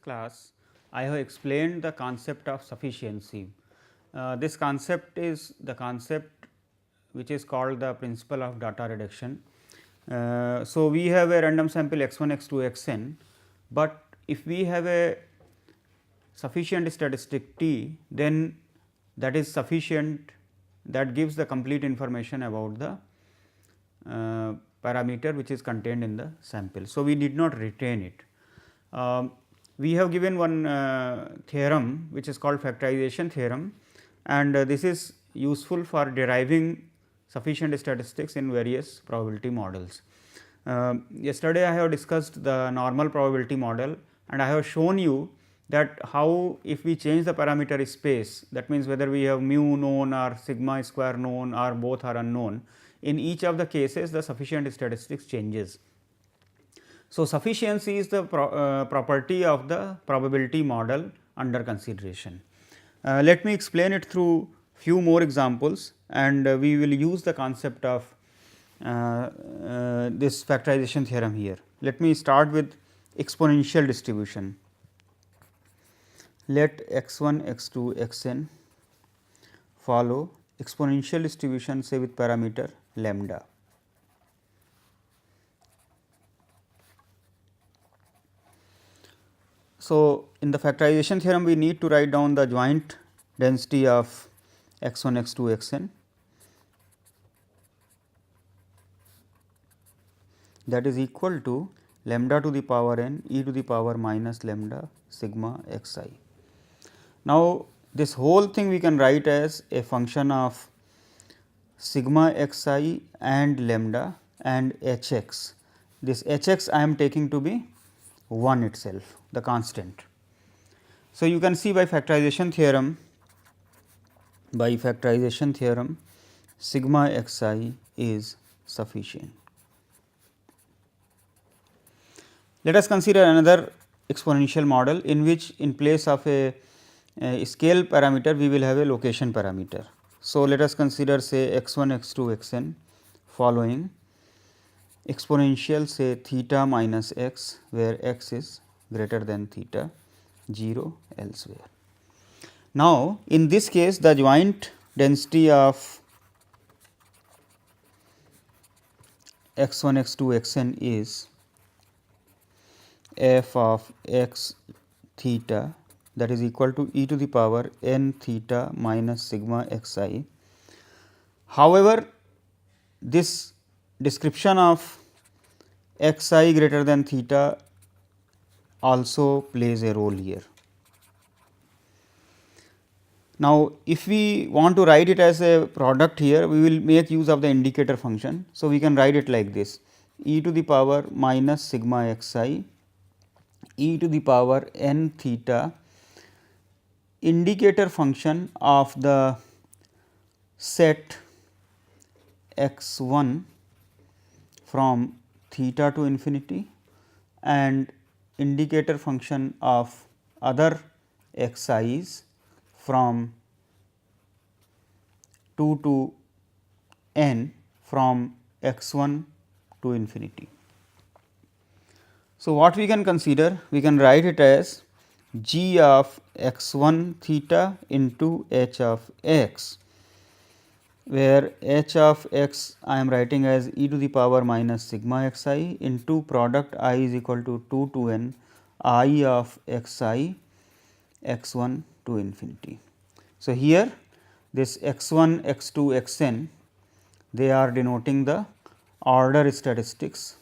class I have explained the concept of sufficiency. This concept is the concept which is called the principle of data reduction. So, we have a random sample x 1, x 2, x n, but if we have a sufficient statistic t, then that is sufficient, that gives the complete information about the parameter which is contained in the sample. So, we did not retain it. We have given one theorem which is called factorization theorem, and this is useful for deriving sufficient statistics in various probability models. Yesterday I have discussed the normal probability model, and I have shown you that how if we change the parameter space, that means whether we have mu known or sigma square known or both are unknown, in each of the cases the sufficient statistics changes. So, sufficiency is the property of the probability model under consideration. Let me explain it through few more examples, and we will use the concept of this factorization theorem here. Let me start with exponential distribution. Let x 1, x 2, x n follow exponential distribution, say with parameter lambda. So, in the factorization theorem we need to write down the joint density of x 1, x 2, x n, that is equal to lambda to the power n e to the power minus lambda sigma x I. Now, this whole thing we can write as a function of sigma x I and lambda and h x. This h x I am taking to be 1 itself, the constant. So, you can see by factorization theorem, sigma x I is sufficient. Let us consider another exponential model in which in place of a scale parameter we will have a location parameter. So, let us consider say x 1, x 2, x n following exponential say theta minus x, where x is greater than theta 0 elsewhere. Now, in this case the joint density of x 1, x 2, x n is f of x theta, that is equal to e to the power n theta minus sigma x I. However, this description of x I greater than theta also plays a role here. Now, if we want to write it as a product here, we will make use of the indicator function. So, we can write it like this: e to the power minus sigma x I e to the power n theta, indicator function of the set x 1 from theta to infinity and indicator function of other x i's from 2 to n from x 1 to infinity. So, what we can consider? We can write it as g of x 1 theta into h of x, where h of x I am writing as e to the power minus sigma x I into product I is equal to 2 to n I of x I x 1 to infinity. So, here this x 1, x 2, x n, they are denoting the order statistics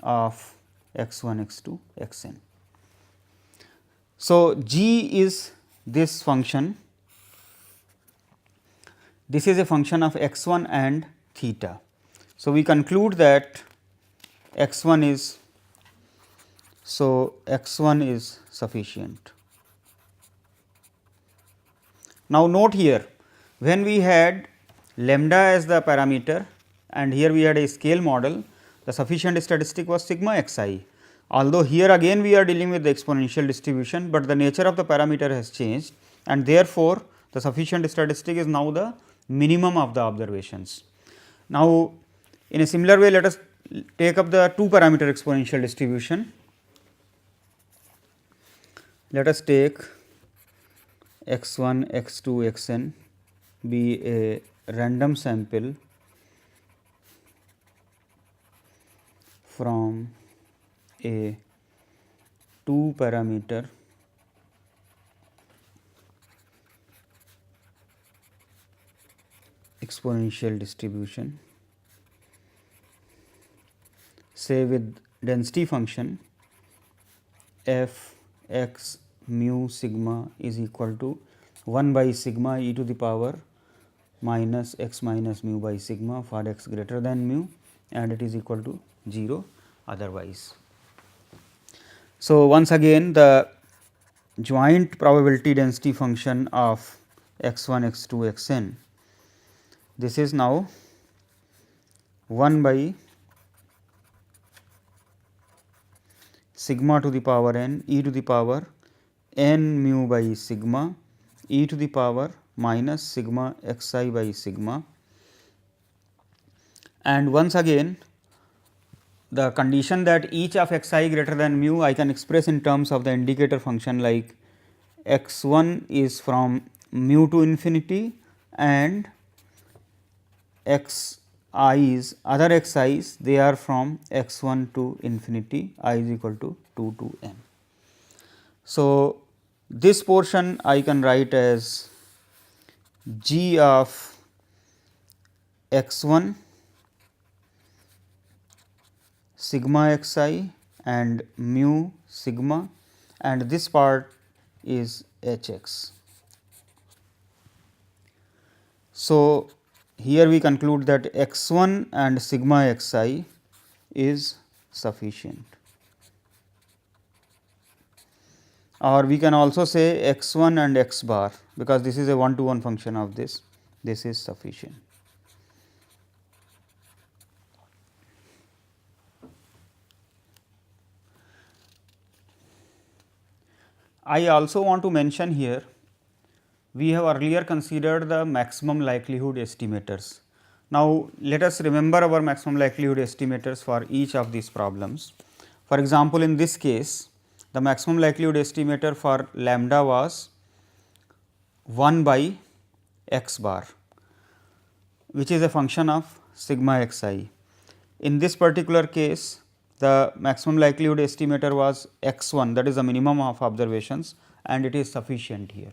of x 1, x 2, x n. So, g is this function. This is a function of x 1 and theta. So, we conclude that x 1 is sufficient. Now, note here, when we had lambda as the parameter and here we had a scale model, the sufficient statistic was sigma x I. Although, here again we are dealing with the exponential distribution, but the nature of the parameter has changed, and therefore, the sufficient statistic is now the minimum of the observations. Now, in a similar way, let us take up the two parameter exponential distribution. Let us take x1, x2, xn be a random sample from a 2 parameter exponential distribution, say with density function f x mu sigma is equal to 1 by sigma e to the power minus x minus mu by sigma for x greater than mu, and it is equal to 0 otherwise. So, once again the joint probability density function of x 1, x 2, x n, this is now 1 by sigma to the power n e to the power n mu by sigma e to the power minus sigma x I by sigma, and once again the condition that each of x I greater than mu I can express in terms of the indicator function, like x 1 is from mu to infinity and x i's other x i's they are from x 1 to infinity, I is equal to 2 to n. So, this portion I can write as g of x 1 sigma x I and mu sigma, and this part is h x. So, here we conclude that x 1 and sigma x I is sufficient, or we can also say x 1 and x bar, because this is a 1 to 1 function of this is sufficient. I also want to mention here, we have earlier considered the maximum likelihood estimators. Now, let us remember our maximum likelihood estimators for each of these problems. For example, in this case the maximum likelihood estimator for lambda was 1 by x bar, which is a function of sigma x I. In this particular case, the maximum likelihood estimator was x 1, that is the minimum of observations, and it is sufficient here.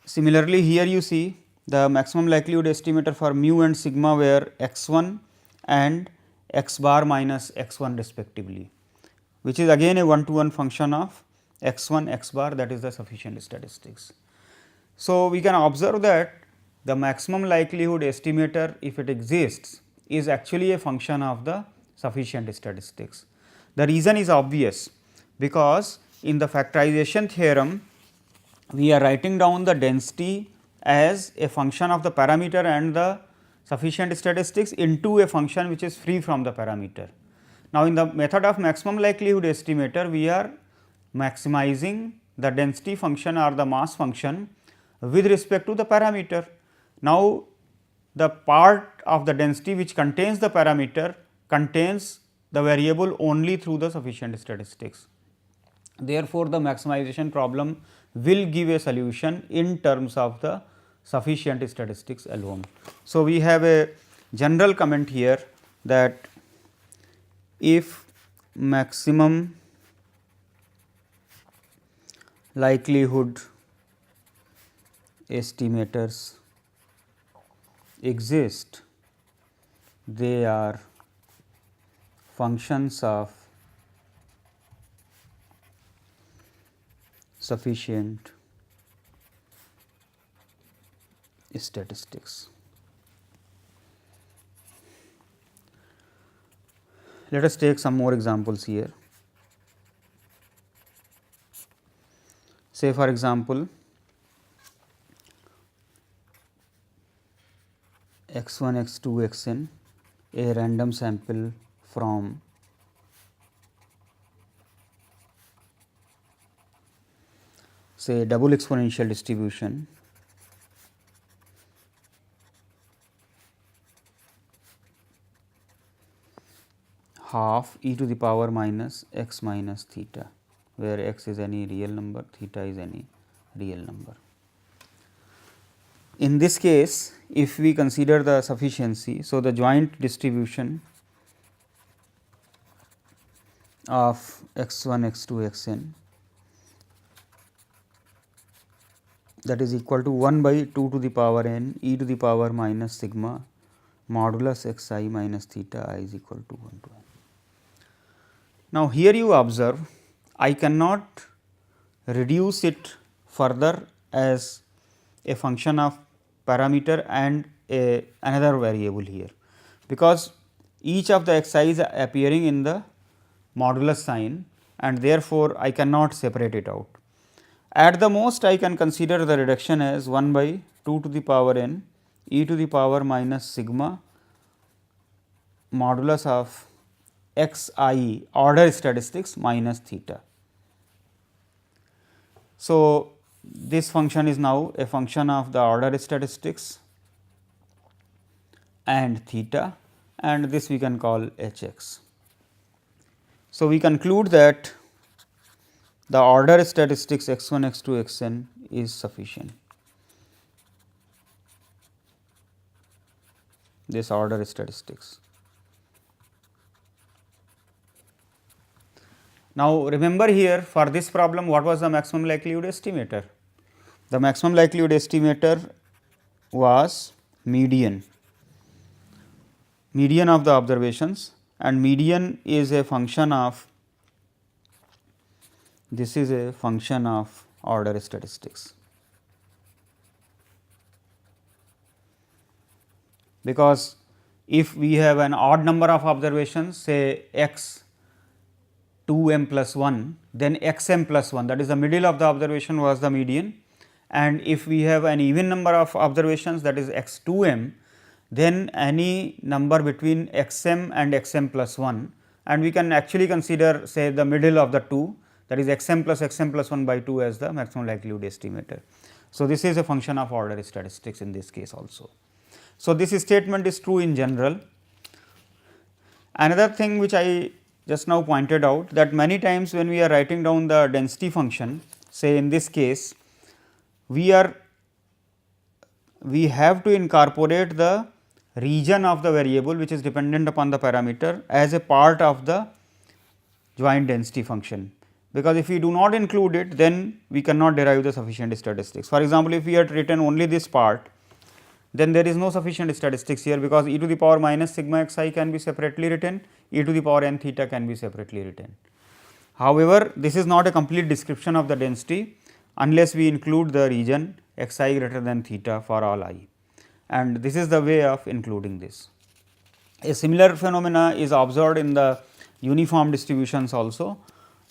Similarly, here you see the maximum likelihood estimator for mu and sigma were x 1 and x bar minus x 1 respectively, which is again a 1 to 1 function of x 1 x bar, that is the sufficient statistics. So, we can observe that the maximum likelihood estimator, if it exists, is actually a function of the sufficient statistics. The reason is obvious, because in the factorization theorem we are writing down the density as a function of the parameter and the sufficient statistics into a function which is free from the parameter. Now, in the method of maximum likelihood estimator, we are maximizing the density function or the mass function with respect to the parameter. Now, the part of the density which contains the parameter contains the variable only through the sufficient statistics. Therefore, the maximization problem will give a solution in terms of the sufficient statistics alone. So, we have a general comment here that if maximum likelihood estimators exist, they are functions of sufficient statistics. Let us take some more examples here. Say for example, x 1, x 2, x n, a random sample from say double exponential distribution half e to the power minus x minus theta. where x is any real number, theta is any real number. In this case, if we consider the sufficiency, so the joint distribution of x 1, x 2, x n, that is equal to 1 by 2 to the power n e to the power minus sigma modulus x I minus theta I is equal to 1 to n. Now, here you observe I cannot reduce it further as a function of parameter and another variable here, because each of the x I is appearing in the modulus sign, and therefore, I cannot separate it out. At the most, I can consider the reduction as 1 by 2 to the power n e to the power minus sigma modulus of x I order statistics minus theta. So, this function is now a function of the order statistics and theta, and this we can call h x. So, we conclude that the order statistics x 1, x 2, x n is sufficient. This order statistics. Now, remember here for this problem what was the maximum likelihood estimator? The maximum likelihood estimator was median of the observations, and median is a function of, this is a function of order statistics, because if we have an odd number of observations, say x 2 m plus 1, then x m plus 1, that is the middle of the observation was the median, and if we have an even number of observations, that is x 2 m, then any number between x m and x m plus 1, and we can actually consider say the middle of the two, that is x m plus 1 by 2 as the maximum likelihood estimator. So, this is a function of order statistics in this case also. So, this statement is true in general. Another thing which I just now pointed out, that many times when we are writing down the density function, say in this case we have to incorporate the region of the variable which is dependent upon the parameter as a part of the joint density function, because if we do not include it, then we cannot derive the sufficient statistics. For example, if we had written only this part, then there is no sufficient statistics here, because e to the power minus sigma x I can be separately written, e to the power n theta can be separately written. However, this is not a complete description of the density unless we include the region x I greater than theta for all I, and this is the way of including this. A similar phenomena is observed in the uniform distributions also,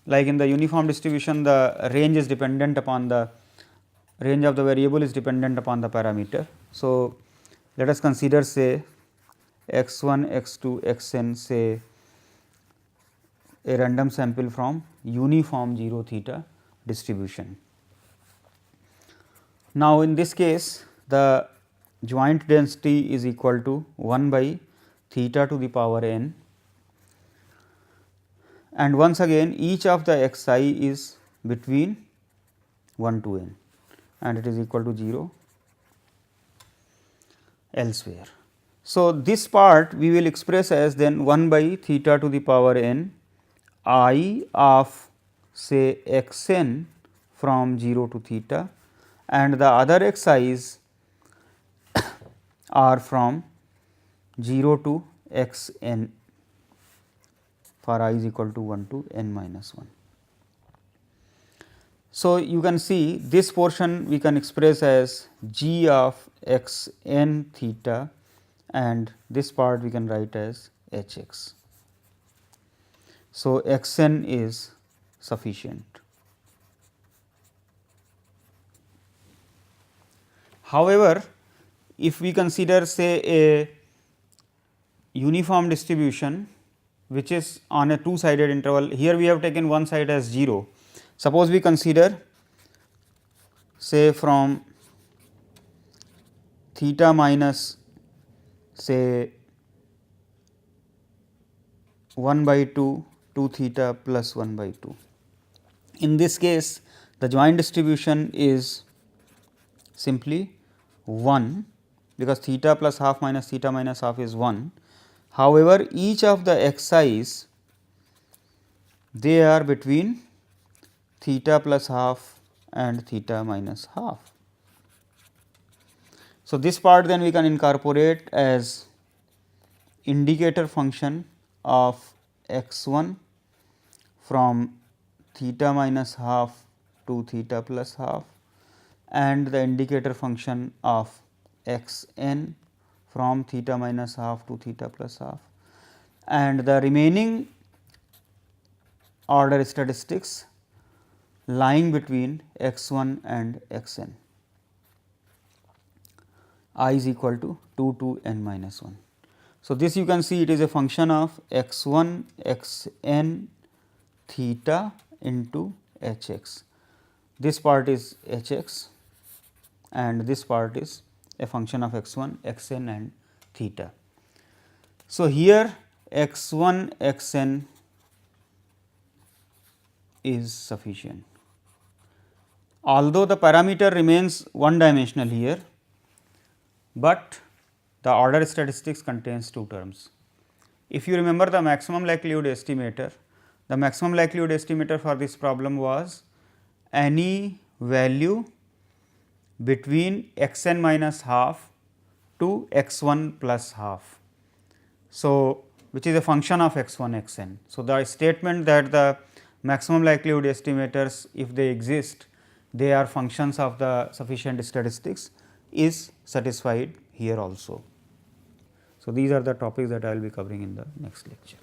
like in the uniform distribution the range is dependent upon the range of the variable is dependent upon the parameter. So, let us consider say x 1, x 2, x n, say a random sample from uniform 0 theta distribution. Now, in this case the joint density is equal to 1 by theta to the power n, and once again each of the x I is between 1 to n, and it is equal to 0 elsewhere. So, this part we will express as then 1 by theta to the power n I of say x n from 0 to theta, and the other x i's are from 0 to x n for I is equal to 1 to n minus 1. So, you can see this portion we can express as g of x n theta, and this part we can write as h x. So, x n is sufficient. However, if we consider say a uniform distribution which is on a two sided interval, here we have taken one side as 0. Suppose we consider say from theta minus say 1 by 2 to theta plus 1 by 2. In this case, the joint distribution is simply 1, because theta plus half minus theta minus half is 1. However, each of the xi's, they are between theta plus half and theta minus half. So, this part then we can incorporate as indicator function of x 1 from theta minus half to theta plus half, and the indicator function of x n from theta minus half to theta plus half, and the remaining order statistics lying between x 1 and x n, I is equal to 2 to n minus 1. So, this you can see it is a function of x 1 x n theta into h x. This part is h x and this part is a function of x 1 x n and theta. So, here x 1 x n is sufficient, although the parameter remains one dimensional here, but the order statistics contains two terms. If you remember the maximum likelihood estimator, the maximum likelihood estimator for this problem was any value between x n minus half to x 1 plus half. So, which is a function of x 1 x n. So, the statement that the maximum likelihood estimators, if they exist, they are functions of the sufficient statistics, is satisfied here also. So, these are the topics that I will be covering in the next lecture.